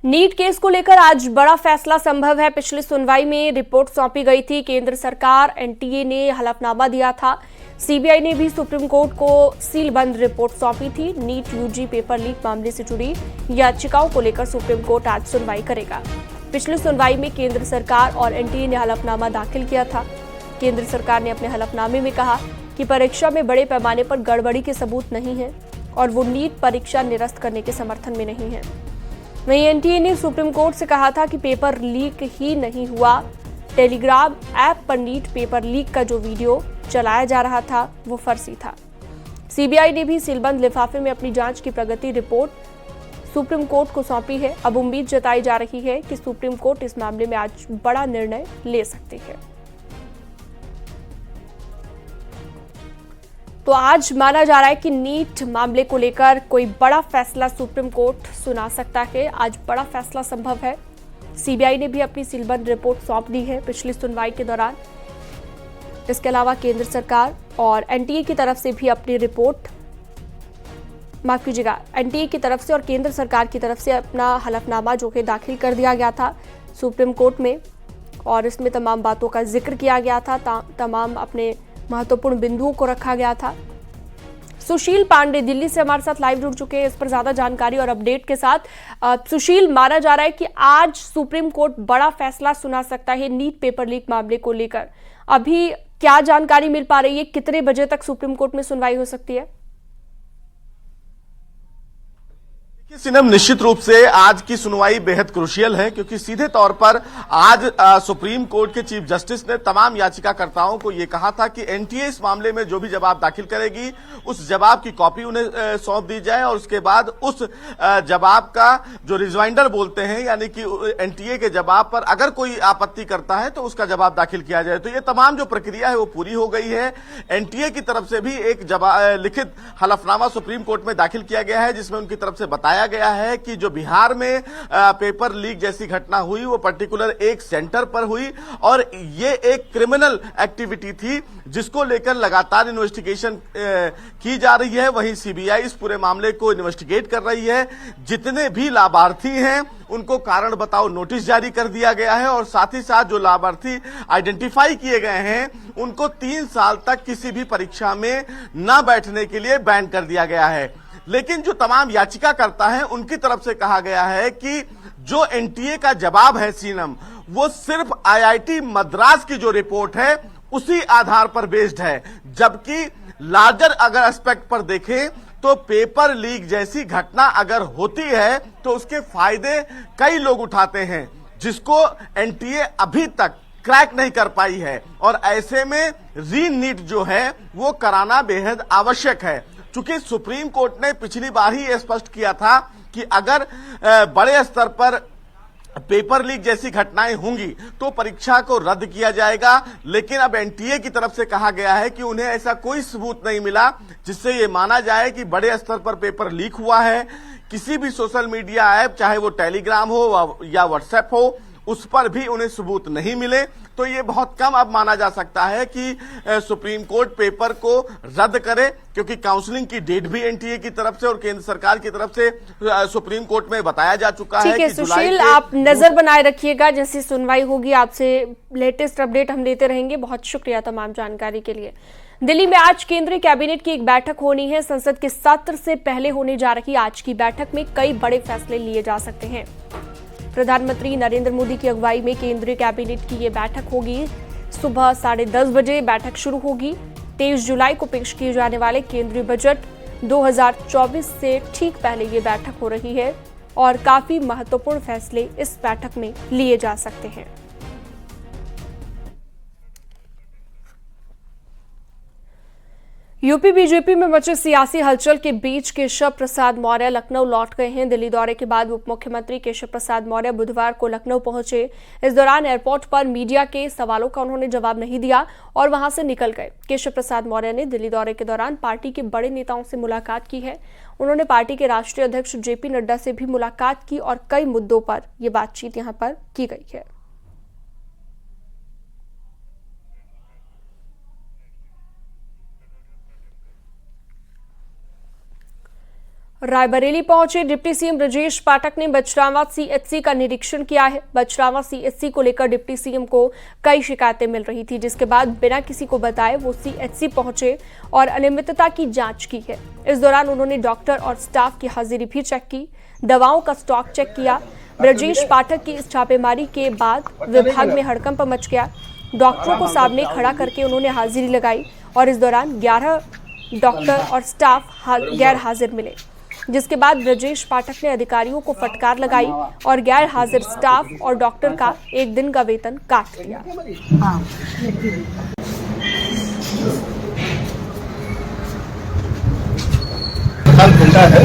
NEET case को लेकर आज बड़ा फैसला संभव है। पिछली सुनवाई में रिपोर्ट सौंपी गई थी। केंद्र सरकार, एनटीए ने हलफनामा दिया था। सीबीआई ने भी सुप्रीम कोर्ट को सीलबंद रिपोर्ट सौंपी थी। नीट यूजी पेपर लीक मामले से जुड़ी याचिकाओं को लेकर सुप्रीम कोर्ट आज सुनवाई करेगा। पिछली सुनवाई में केंद्र सरकार और एनटीए ने हलफनामा दाखिल किया था। केंद्र सरकार ने अपने हलफनामे में कहा कि परीक्षा में बड़े पैमाने पर गड़बड़ी के सबूत नहीं है और वो नीट परीक्षा निरस्त करने के समर्थन में नहीं है। वहीं एनटीए ने सुप्रीम कोर्ट से कहा था कि पेपर लीक ही नहीं हुआ। टेलीग्राम ऐप पर नीट पेपर लीक का जो वीडियो चलाया जा रहा था वो फर्जी था। सीबीआई ने भी सीलबंद लिफाफे में अपनी जांच की प्रगति रिपोर्ट सुप्रीम कोर्ट को सौंपी है। अब उम्मीद जताई जा रही है कि सुप्रीम कोर्ट इस मामले में आज बड़ा निर्णय ले सकती है। तो आज माना जा रहा है कि नीट मामले को लेकर कोई बड़ा फैसला सुप्रीम कोर्ट सुना सकता है। आज बड़ा फैसला संभव है। सीबीआई ने भी अपनी सीलबंद रिपोर्ट सौंप दी है पिछली सुनवाई के दौरान। इसके अलावा केंद्र सरकार और एनटीए की तरफ से भी अपनी रिपोर्ट, माफ कीजिएगा, एनटीए की तरफ से और केंद्र सरकार की तरफ से अपना हलफनामा जो कि दाखिल कर दिया गया था सुप्रीम कोर्ट में, और इसमें तमाम बातों का जिक्र किया गया था। तमाम अपने महत्वपूर्ण बिंदुओं को रखा गया था। सुशील पांडे दिल्ली से हमारे साथ लाइव जुड़ चुके हैं इस पर ज्यादा जानकारी और अपडेट के साथ। सुशील, माना जा रहा है कि आज सुप्रीम कोर्ट बड़ा फैसला सुना सकता है नीट पेपर लीक मामले को लेकर। अभी क्या जानकारी मिल पा रही है? कितने बजे तक सुप्रीम कोर्ट में सुनवाई हो सकती है? सिनम, निश्चित रूप से आज की सुनवाई बेहद क्रूशियल है, क्योंकि सीधे तौर पर आज सुप्रीम कोर्ट के चीफ जस्टिस ने तमाम याचिकाकर्ताओं को यह कहा था कि एनटीए इस मामले में जो भी जवाब दाखिल करेगी उस जवाब की कॉपी उन्हें सौंप दी जाए और उसके बाद उस जवाब का जो रिजवाइंडर बोलते हैं, यानी कि एनटीए के जवाब पर अगर कोई आपत्ति करता है तो उसका जवाब दाखिल किया जाए। तो ये तमाम जो प्रक्रिया है वो पूरी हो गई है। एनटीए की तरफ से भी एक लिखित हलफनामा सुप्रीम कोर्ट में दाखिल किया गया है, जिसमें उनकी तरफ से बताया गया है कि जो बिहार में पेपर लीक जैसी घटना हुई वो पर्टिकुलर एक सेंटर पर हुई और ये एक क्रिमिनल एक्टिविटी थी जिसको लेकर लगातार इन्वेस्टिगेशन की जा रही है। वहीं सीबीआई इस पूरे मामले को इन्वेस्टिगेट कर रही है। जितने भी लाभार्थी हैं उनको कारण बताओ नोटिस जारी कर दिया गया है और साथ ही साथ जो लाभार्थी आइडेंटिफाई किए गए हैं उनको 3 साल तक किसी भी परीक्षा में न बैठने के लिए बैन कर दिया गया है। लेकिन जो तमाम याचिकाकर्ता हैं उनकी तरफ से कहा गया है कि जो एनटीए का जवाब है सीनम, वो सिर्फ आईआईटी मद्रास की जो रिपोर्ट है उसी आधार पर बेस्ड है, जबकि लार्जर अगर एस्पेक्ट पर देखें तो पेपर लीक जैसी घटना अगर होती है तो उसके फायदे कई लोग उठाते हैं, जिसको एनटीए अभी तक क्रैक नहीं कर पाई है। और ऐसे में री नीट जो है वो कराना बेहद आवश्यक है, चूंकि सुप्रीम कोर्ट ने पिछली बार ही स्पष्ट किया था कि अगर बड़े स्तर पर पेपर लीक जैसी घटनाएं होंगी तो परीक्षा को रद्द किया जाएगा। लेकिन अब एनटीए की तरफ से कहा गया है कि उन्हें ऐसा कोई सबूत नहीं मिला जिससे ये माना जाए कि बड़े स्तर पर पेपर लीक हुआ है। किसी भी सोशल मीडिया ऐप, चाहे वो टेलीग्राम हो या व्हाट्सएप हो, उस पर भी उन्हें सबूत नहीं मिले। तो ये बहुत कम अब माना जा सकता है कि सुप्रीम कोर्ट पेपर को रद्द करे, क्योंकि काउंसलिंग की डेट भी एनटीए की तरफ से और केंद्र सरकार की तरफ से सुप्रीम कोर्ट में बताया जा चुका है कि सुशील, आप नजर बनाए रखिएगा। जैसी सुनवाई होगी आपसे लेटेस्ट अपडेट हम देते रहेंगे। बहुत शुक्रिया तमाम जानकारी के लिए। दिल्ली में आज केंद्रीय कैबिनेट की एक बैठक होनी है। संसद के सत्र से पहले होने जा रही आज की बैठक में कई बड़े फैसले लिए जा सकते हैं। प्रधानमंत्री नरेंद्र मोदी की अगुवाई में केंद्रीय कैबिनेट की ये बैठक होगी। सुबह 10:30 बजे बैठक शुरू होगी। 23 जुलाई को पेश किए जाने वाले केंद्रीय बजट 2024 से ठीक पहले ये बैठक हो रही है और काफी महत्वपूर्ण फैसले इस बैठक में लिए जा सकते हैं। यूपी बीजेपी में मचे सियासी हलचल के बीच केशव प्रसाद मौर्य लखनऊ लौट गए हैं। दिल्ली दौरे के बाद उप मुख्यमंत्री केशव प्रसाद मौर्य बुधवार को लखनऊ पहुंचे। इस दौरान एयरपोर्ट पर मीडिया के सवालों का उन्होंने जवाब नहीं दिया और वहां से निकल गए। केशव प्रसाद मौर्य ने दिल्ली दौरे के दौरान पार्टी के बड़े नेताओं से मुलाकात की है। उन्होंने पार्टी के राष्ट्रीय अध्यक्ष जेपी नड्डा से भी मुलाकात की और कई मुद्दों पर यह बातचीत यहां पर की गई है। रायबरेली पहुंचे डिप्टी सीएम ब्रजेश पाठक ने बछरावा सीएचसी का निरीक्षण किया है। बछरावा सीएचसी को लेकर डिप्टी सीएम को कई शिकायतें मिल रही थी, जिसके बाद बिना किसी को बताए वो सीएचसी पहुंचे और अनियमितता की जांच की है। इस दौरान उन्होंने डॉक्टर और स्टाफ की हाजिरी भी चेक की, दवाओं का स्टॉक चेक किया। ब्रजेश पाठक की इस छापेमारी के बाद विभाग में हड़कंप मच गया। डॉक्टरों को सामने खड़ा करके उन्होंने हाजिरी लगाई और इस दौरान 11 डॉक्टर और स्टाफ गैर हाजिर मिले, जिसके बाद ब्रजेश पाठक ने अधिकारियों को फटकार लगाई और गैर हाजिर स्टाफ और डॉक्टर का एक दिन का वेतन काट दिया। घंटा है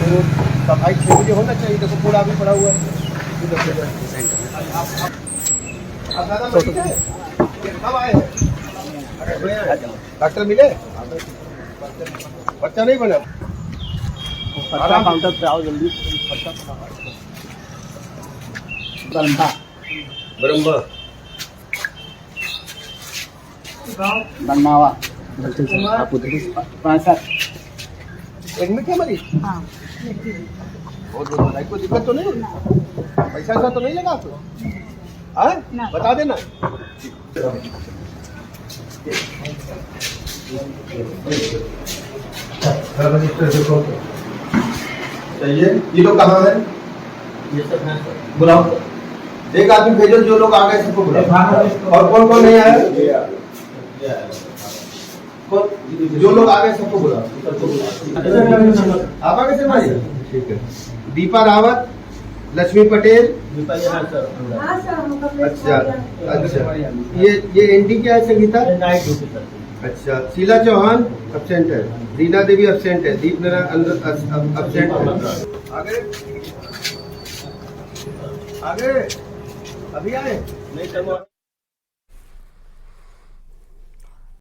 तो सफाई 6 बजे होना चाहिए। देखो पूरा भी पड़ा हुआ है। कब आए डॉक्टर मिले? बच्चा नहीं बना। काउंटर पे आओ जल्दी। बनमावा एडमिट है मरीज? हाँ। बहुत बहुत कोई दिक्कत तो नहीं? पैसा तो नहीं लगा आपको? हाँ? बता देना। चाहिए ये लोग कहाँ हैं? ये सब हैं सर। बुलाओ, एक आदमी भेजो, जो लोग आ गए सबको बुलाओ। और कौन कौन नहीं आया? जो लोग आ गए सबको बुलाओ। आप आ गए भाई? ठीक है। दीपा रावत, लक्ष्मी पटेल। अच्छा अच्छा। ये एनडी क्या है? संगीता। अच्छा। शीला चौहान एब्सेंट है, रीना देवी एब्सेंट है, दीप नारायण एब्सेंट है। आगे आगे अभी आए नहीं।